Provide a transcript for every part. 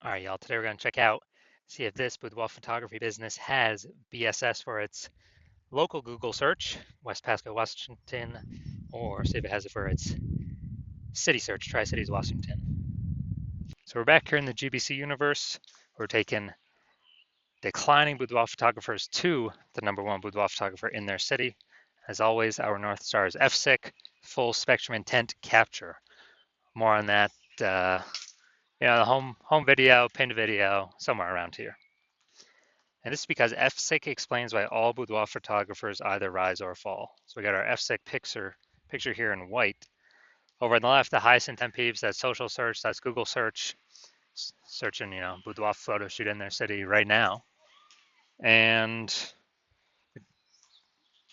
All right, y'all, today we're going to check out, see if this boudoir photography business has BSS for its local Google search, West Pasco, Washington, or see if it has it for its city search, Tri-Cities, Washington. So we're back here in the GBC universe. We're taking declining boudoir photographers to the #1 boudoir photographer in their city. As always, our North Star is FSIC, full spectrum intent capture. More on that, the home video, pinned video, somewhere around here. And this is because FSIC explains why all boudoir photographers either rise or fall. So we got our FSIC picture here in white. Over on the left, the highest intent peeps, that's social search, that's Google search, searching, boudoir photo shoot in their city right now. And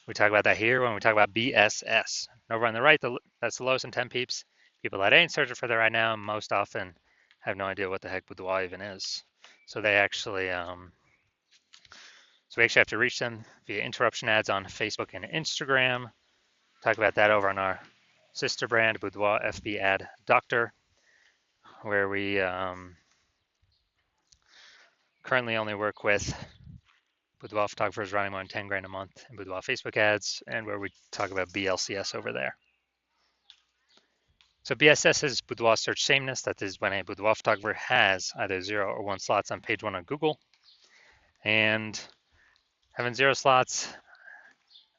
we talk about that here when we talk about BSS. Over on the right, that's the lowest intent peeps, people that ain't searching for that right now, most often have no idea what the heck boudoir even is. So they actually, we actually have to reach them via interruption ads on Facebook and Instagram. Talk about that over on our sister brand, Boudoir FB Ad Doctor, where we currently only work with boudoir photographers running more than 10 grand a month in boudoir Facebook ads, and where we talk about BLCS over there. So BSS is boudoir search sameness. That is when a boudoir photographer has either 0 or 1 slots on page 1 on Google. And having 0 slots,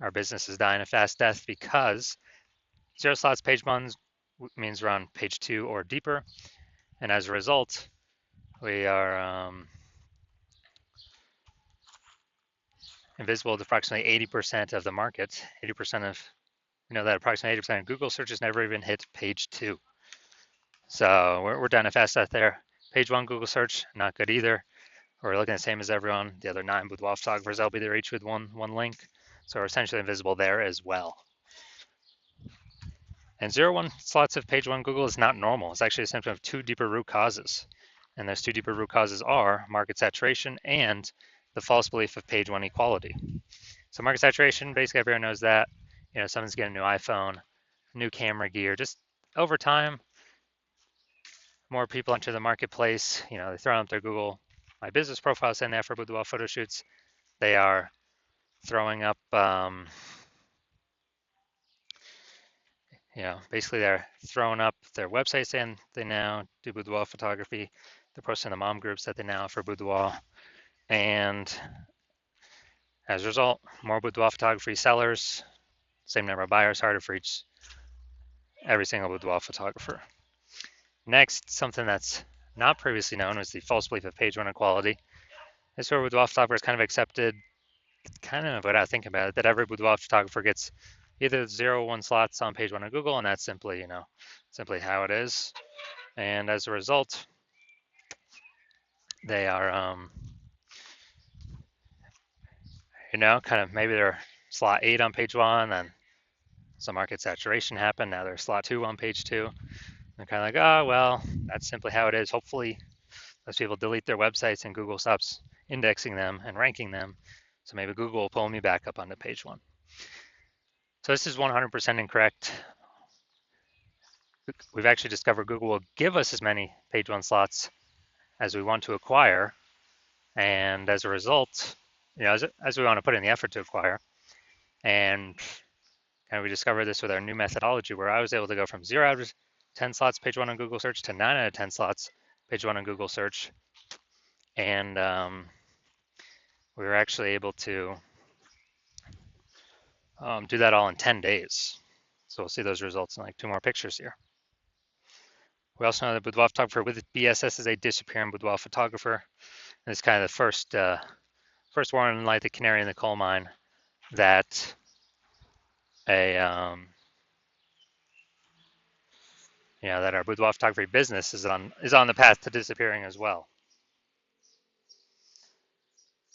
our business is dying a fast death because 0 slots page 1 means we're on page 2 or deeper. And as a result, we are invisible to approximately 80% of the market. 80% of, that approximately 80% of Google searches never even hit page 2. So we're down a fast death there. Page 1 Google search, not good either. We're looking the same as everyone. The other 9 boudoir photographers, they'll be there each with one link. So we're essentially invisible there as well. And 0-1 slots of page 1 Google is not normal. It's actually a symptom of 2 deeper root causes. And those 2 deeper root causes are market saturation and the false belief of page 1 equality. So market saturation, basically everyone knows that. Someone's getting a new iPhone, new camera gear. Just over time, more people enter the marketplace. They throw up their Google My Business profile saying they have for boudoir photo shoots. They are throwing up, basically they're throwing up their website saying they now do boudoir photography. They're posting the mom groups that they now offer boudoir. And as a result, more boudoir photography sellers, same number of buyers, harder for every single boudoir photographer. Next, something that's not previously known was the false belief of page 1 equality. This is where boudoir photographers kind of accepted, kind of without thinking about it, that every boudoir photographer gets either 0 or 1 slots on page 1 of Google, and that's simply, simply how it is. And as a result, they are, kind of maybe they're slot 8 on page 1, then some market saturation happened. Now they're slot 2 on page 2. They're kind of like, oh, well, that's simply how it is. Hopefully, those people delete their websites and Google stops indexing them and ranking them. So maybe Google will pull me back up onto page 1. So this is 100% incorrect. We've actually discovered Google will give us as many page 1 slots as we want to acquire. And as a result, as we want to put in the effort to acquire. And we discovered this with our new methodology where I was able to go from 0 out of 10 slots page 1 on Google search to 9 out of 10 slots page 1 on Google search. And we were actually able to do that all in 10 days. So we'll see those results in like 2 more pictures here. We also know that boudoir photographer with BSS is a disappearing boudoir photographer. And it's kind of the first warning light, the canary in the coal mine, that that our boudoir photography business is on the path to disappearing as well.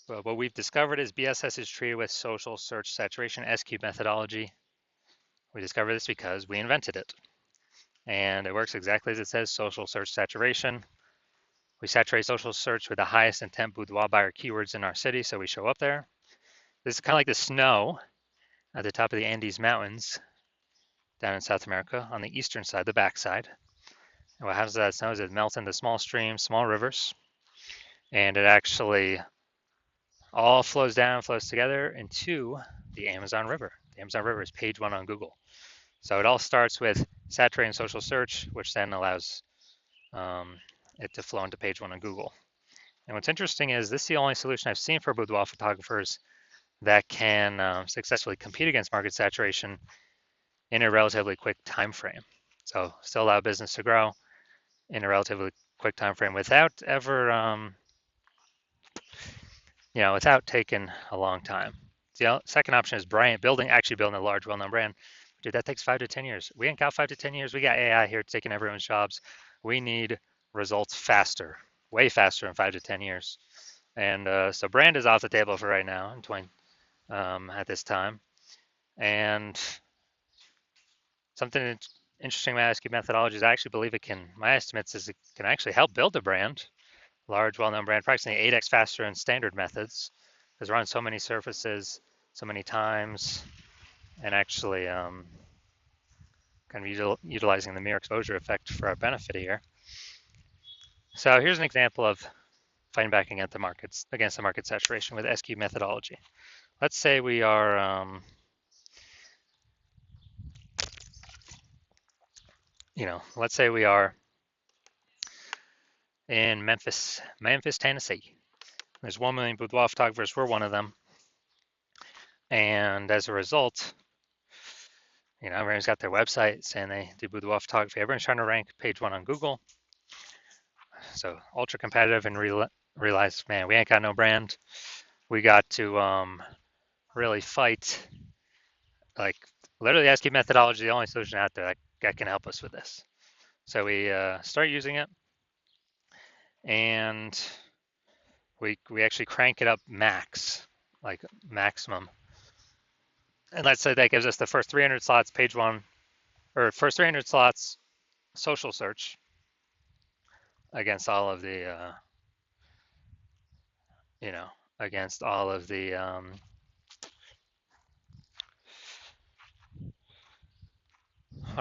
But what we've discovered is BSS is treated with social search saturation S-cube methodology. We discovered this because we invented it. And it works exactly as it says, social search saturation. We saturate social search with the highest intent boudoir buyer keywords in our city, so we show up there. This is kind of like the snow at the top of the Andes Mountains down in South America on the eastern side, the backside. And what happens to that snow is it melts into small streams, small rivers. and it actually all flows down, flows together into the Amazon River. The Amazon River is page one on Google. So it all starts with saturating social search, which then allows it to flow into page one on Google. And what's interesting is this is the only solution I've seen for boudoir photographers that can successfully compete against market saturation in a relatively quick time frame. So still allow business to grow in a relatively quick time frame without ever, without taking a long time. The second option is actually building a large, well-known brand. Dude, that takes 5 to 10 years. We ain't got 5 to 10 years. We got AI here taking everyone's jobs. We need results faster, way faster in 5 to 10 years. And so brand is off the table for right now at this time. And something interesting about SQ methodology is I actually believe my estimates is it can actually help build a brand, large, well-known brand, approximately 8x faster than standard methods, because we're on so many surfaces, so many times, and actually kind of utilizing the mere exposure effect for our benefit here. So here's an example of fighting back against the market saturation with SQ methodology. Let's say we are, let's say we are in Memphis, Tennessee. There's 1 million boudoir photographers. We're one of them. And as a result, everyone's got their website saying they do boudoir photography. Everyone's trying to rank page one on Google. So ultra competitive, and realize, man, we ain't got no brand. We got to really fight. Like literally, SQ methodology is the only solution out there that can help us with this. So we start using it, and we actually crank it up maximum. And let's say that gives us the first 300 slots page one, or first 300 slots social search against all of the, against all of the, on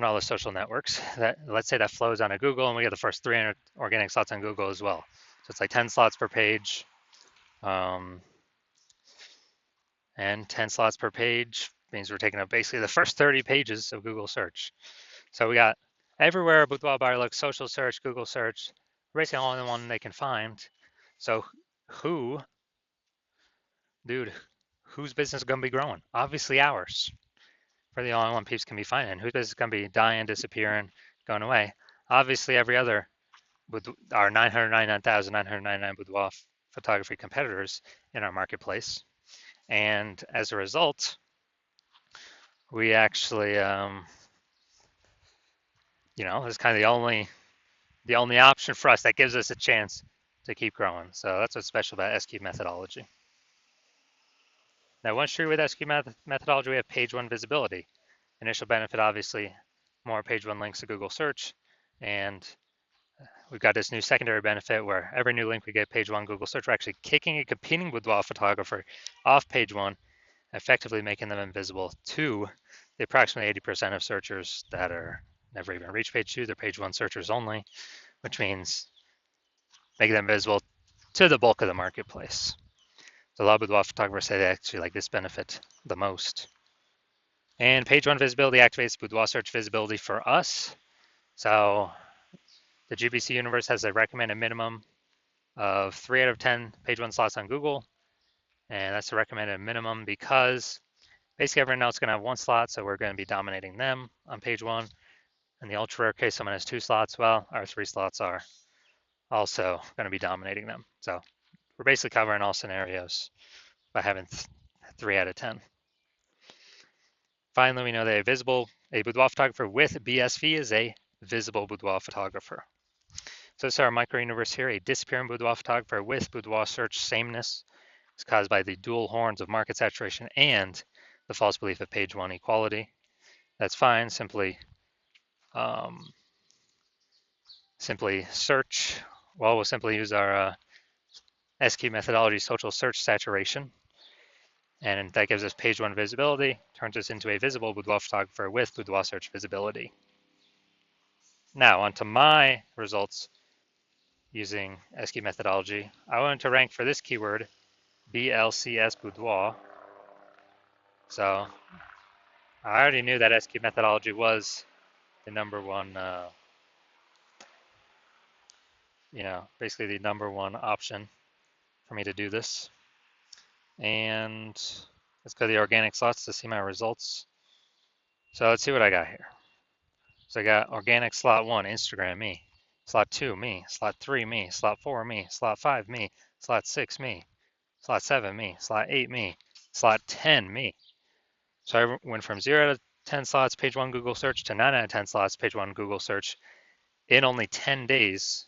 all the social networks. Let's say that flows onto Google, and we get the first 300 organic slots on Google as well. So it's like 10 slots per page, and 10 slots per page means we're taking up basically the first 30 pages of Google search. So we got everywhere a boudoir buyer looks: social search, Google search, basically all in one they can find. So whose business is going to be growing? Obviously ours. We're the only one people can be finding. Whose business is going to be dying, disappearing, going away? Obviously every other, with our 999,999 boudoir photography competitors in our marketplace. And as a result, we actually, it's kind of the only option for us that gives us a chance to keep growing. So that's what's special about SQ methodology. Now, once you're with SQ methodology, we have page one visibility. Initial benefit, obviously, more page one links to Google search. And we've got this new secondary benefit where every new link we get page one Google search, we're actually kicking a competing boudoir photographer off page one, effectively making them invisible to the approximately 80% of searchers that are never even reach page two. They're page one searchers only, which means making them visible to the bulk of the marketplace. So a lot of boudoir photographers say they actually like this benefit the most. And page one visibility activates boudoir search visibility for us. So the GBC universe has a recommended minimum of 3 out of 10 page one slots on Google. And that's the recommended minimum because basically everyone else is going to have one slot, so we're going to be dominating them on page one. In the ultra rare case, someone has 2 slots. Well, our 3 slots are also going to be dominating them. So we're basically covering all scenarios by having 3 out of 10. Finally, we know that a boudoir photographer with BSV is a visible boudoir photographer. So this is our micro universe here. A disappearing boudoir photographer with boudoir search sameness is caused by the dual horns of market saturation and the false belief of page one equality. That's fine. Simply search. Well, we'll simply use our SQ methodology social search saturation. And that gives us page one visibility, turns us into a visible boudoir photographer with boudoir search visibility. Now, onto my results using SQ methodology. I wanted to rank for this keyword, BLCS Boudoir. So I already knew that SQ methodology was the number one, basically the number one option for me to do this. And let's go to the organic slots to see my results. So let's see what I got here. So I got organic slot 1, Instagram, me. Slot 2, me. Slot 3, me. Slot 4, me. Slot 5, me. Slot 6, me. Slot 7, me. Slot 8, me. Slot 10, me. So I went from 0 to 10 slots, page 1 Google search, to 9 out of 10 slots, page 1 Google search in only 10 days,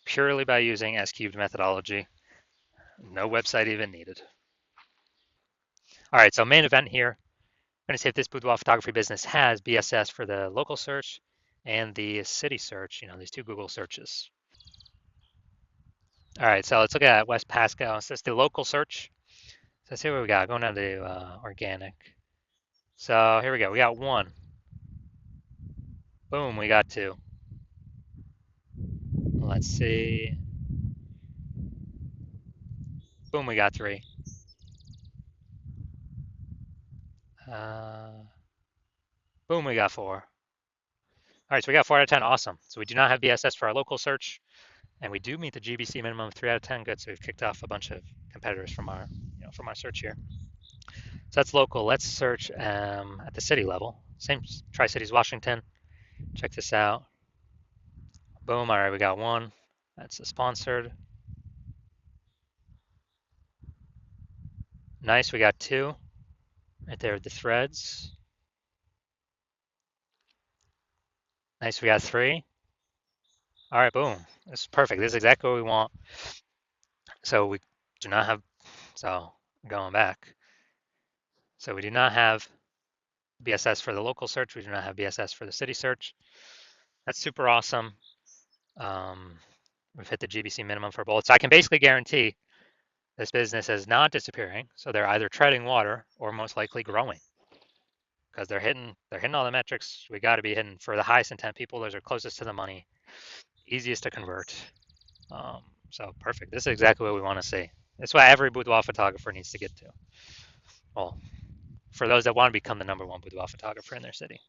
purely by using S-cubed methodology. No website even needed. All right, so main event here. I'm going to see if this boudoir photography business has BSS for the local search and the city search, these two Google searches. All right, so let's look at West Pasco. So it's the local search. So let's see what we got. Going down to organic. So here we go. We got 1. Boom, we got 2. Let's see. Boom, we got 3. Boom, we got 4. All right, so we got 4 out of 10. Awesome. So we do not have BSS for our local search, and we do meet the GBC minimum of 3 out of 10. Good. So we've kicked off a bunch of competitors from our search here. So that's local. Let's search at the city level. Same, Tri-Cities, Washington. Check this out. Boom. All right, we got 1. That's a sponsored. Nice. We got 2 right there with the threads. Nice. We got 3. All right. Boom. This is perfect. This is exactly what we want. So we do not have. So going back. So we do not have BSS for the local search. We do not have BSS for the city search. That's super awesome. We've hit the GBC minimum for both. So I can basically guarantee this business is not disappearing. So they're either treading water or most likely growing, because they're hitting all the metrics we got to be hitting for the highest intent people. Those are closest to the money, easiest to convert. So perfect. This is exactly what we want to see. That's what every boudoir photographer needs to get to. Well, for those that want to become the number one boudoir photographer in their city.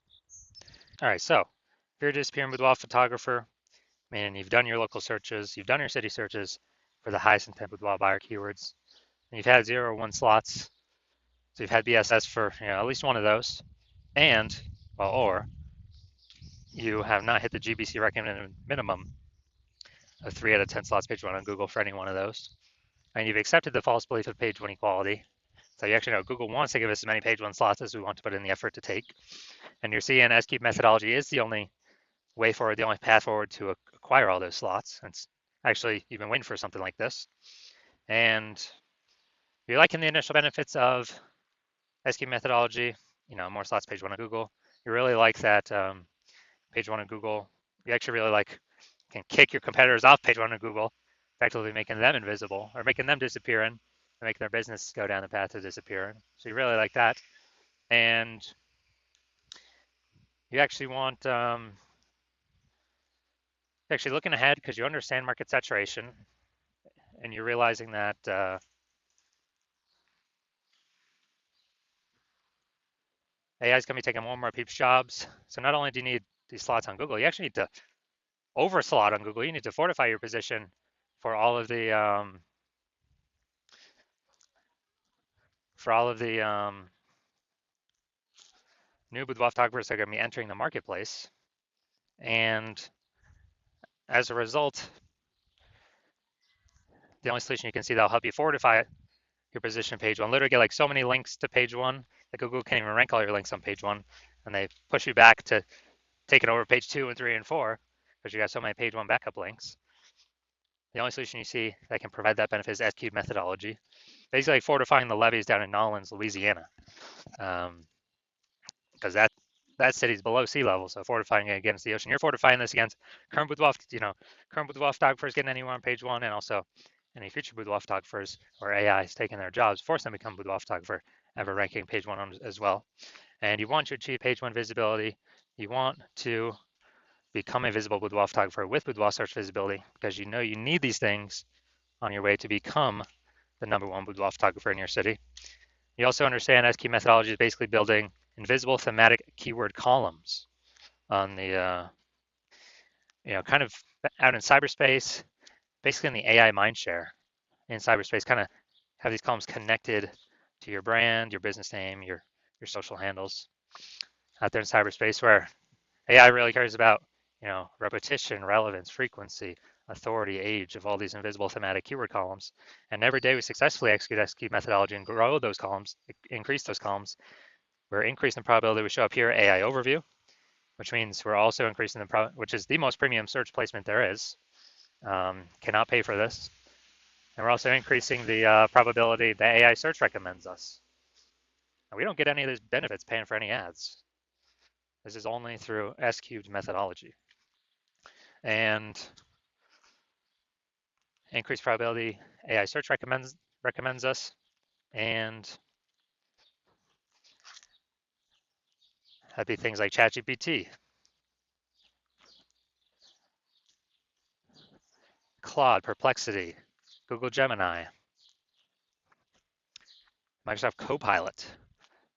All right, so if you're a disappearing boudoir photographer, meaning you've done your local searches, you've done your city searches for the highest intent boudoir buyer keywords, and you've had 0 or 1 slots, so you've had BSS for at least one of those, and or you have not hit the GBC recommended minimum of 3 out of 10 slots page 1 on Google for any one of those, and you've accepted the false belief of page 1 equality. So you actually know Google wants to give us as many page 1 slots as we want to put in the effort to take, and you're seeing S-cube methodology is the only way forward, the only path forward to acquire all those slots. And actually, you've been waiting for something like this, and you're liking the initial benefits of S-cube methodology. More slots page 1 on Google. You really like that page 1 on Google. You actually really can kick your competitors off page 1 on Google, effectively making them invisible or making them disappearing and make their business go down the path to disappearing. So you really like that, and you actually want actually looking ahead because you understand market saturation, and you're realizing that AI is going to be taking more and more people's jobs. So not only do you need these slots on Google, you actually need to over slot on Google. You need to fortify your position for all of the new boudoir photographers that are going to be entering the marketplace. And as a result, the only solution you can see that'll help you fortify your position page 1, literally get like so many links to page 1 that Google can't even rank all your links on page 1, and they push you back to taking over page 2 and 3 and 4 because you got so many page 1 backup links. The only solution you see that can provide that benefit is S-cube methodology, basically like fortifying the levees down in Nolens, Louisiana, because that city's below sea level, so fortifying it against the ocean. You're fortifying this against current boudoir, current boudoir photographers getting anywhere on page 1, and also any future boudoir photographers or AI is taking their jobs, force them to become boudoir photographer, ever ranking page 1 as well. And you want to achieve page 1 visibility. You want to become a visible boudoir photographer with boudoir search visibility, because you know you need these things on your way to become the #1 boudoir photographer in your city. You also understand SQ methodology is basically building invisible thematic keyword columns on the, kind of out in cyberspace, basically in the AI mindshare in cyberspace, kind of have these columns connected to your brand, your business name, your social handles out there in cyberspace, where AI really cares about, repetition, relevance, frequency, authority, age of all these invisible thematic keyword columns. And every day we successfully execute SQ methodology and grow those columns, increase those columns. We're increasing the probability we show up here, AI overview, which means we're also increasing which is the most premium search placement there is. Cannot pay for this. And we're also increasing the probability that AI search recommends us. And we don't get any of these benefits paying for any ads. This is only through S-cubed methodology. And increased probability AI search recommends us. And that'd be things like ChatGPT, Claude, Perplexity, Google Gemini, Microsoft Copilot,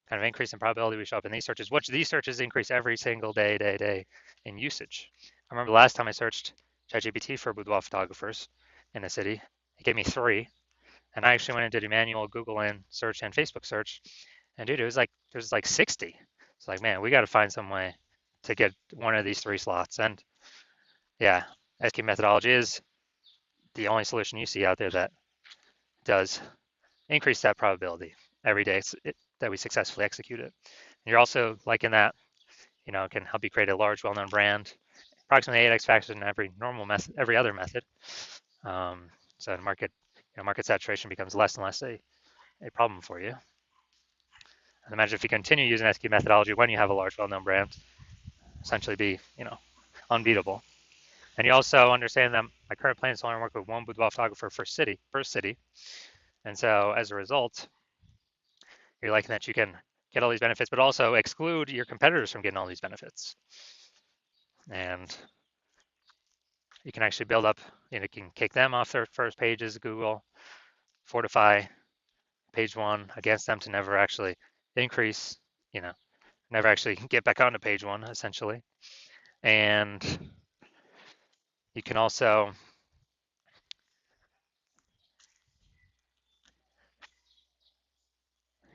kind of increase in probability we show up in these searches, which these searches increase every single day in usage. I remember the last time I searched ChatGPT for boudoir photographers in a city, it gave me 3. And I actually went and did a manual Google and search and Facebook search. And dude, it was like 60. It's like, man, we got to find some way to get one of these 3 slots. And yeah, SQ methodology is the only solution you see out there that does increase that probability every day that we successfully execute it. And you're also liking that, it can help you create a large, well-known brand, approximately 8x faster than every other method. So market saturation becomes less and less a problem for you. And imagine if you continue using SQ methodology when you have a large, well-known brand, essentially be, unbeatable. And you also understand that my current plan is to only work with one boudoir photographer per city. And so as a result, you're liking that you can get all these benefits, but also exclude your competitors from getting all these benefits. And you can actually build up, you can kick them off their first pages of Google, fortify page 1 against them to never actually increase, never actually get back onto page 1, essentially. And you can also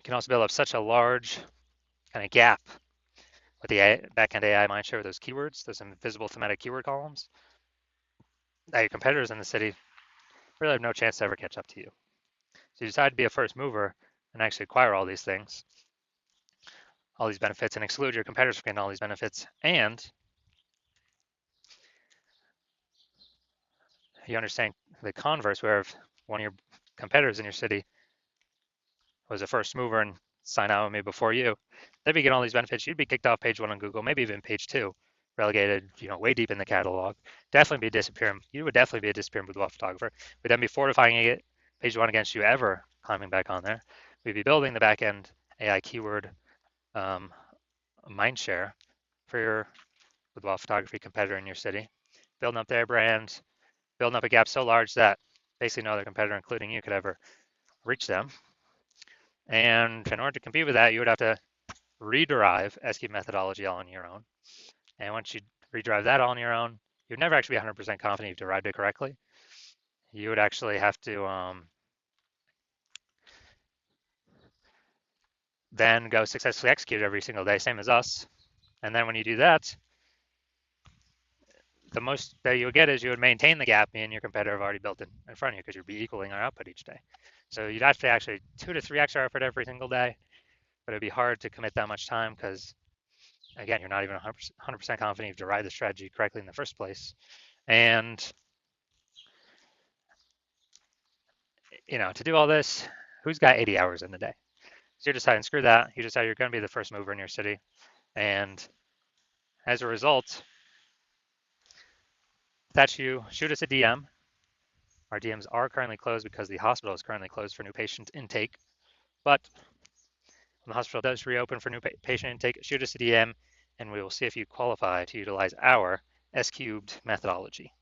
build up such a large kind of gap with the backend AI mindshare with those keywords, those invisible thematic keyword columns, that your competitors in the city really have no chance to ever catch up to you. So you decide to be a first mover and actually acquire all these things, all these benefits, and exclude your competitors from getting all these benefits. And you understand the converse, where if one of your competitors in your city was a first mover and signed out with me before you, they'd be getting all these benefits. You'd be kicked off page 1 on Google, maybe even page 2, relegated, way deep in the catalog. Definitely be disappearing. You would definitely be a disappearing boudoir photographer. We'd then be fortifying it, page 1 against you ever climbing back on there. We'd be building the backend AI keyword mindshare for your boudoir photography competitor in your city, building up their brand, building up a gap so large that basically no other competitor, including you, could ever reach them. And in order to compete with that, you would have to rederive SQ methodology all on your own. And once you redrive that all on your own, you'd never actually be 100% confident you've derived it correctly. You would actually have to then go successfully execute every single day, same as us. And then when you do that, the most that you would get is you would maintain the gap me and your competitor have already built in front of you, because you'd be equaling our output each day. So you'd have to actually 2 to 3x our output every single day, but it'd be hard to commit that much time because, again, you're not even 100% confident you've derived the strategy correctly in the first place. And, to do all this, who's got 80 hours in the day? So you're deciding, screw that. You decide you're going to be the first mover in your city. And as a result, that you shoot us a DM. Our DMs are currently closed because the hospital is currently closed for new patient intake. But when the hospital does reopen for new patient intake, shoot us a DM and we will see if you qualify to utilize our S cubed methodology.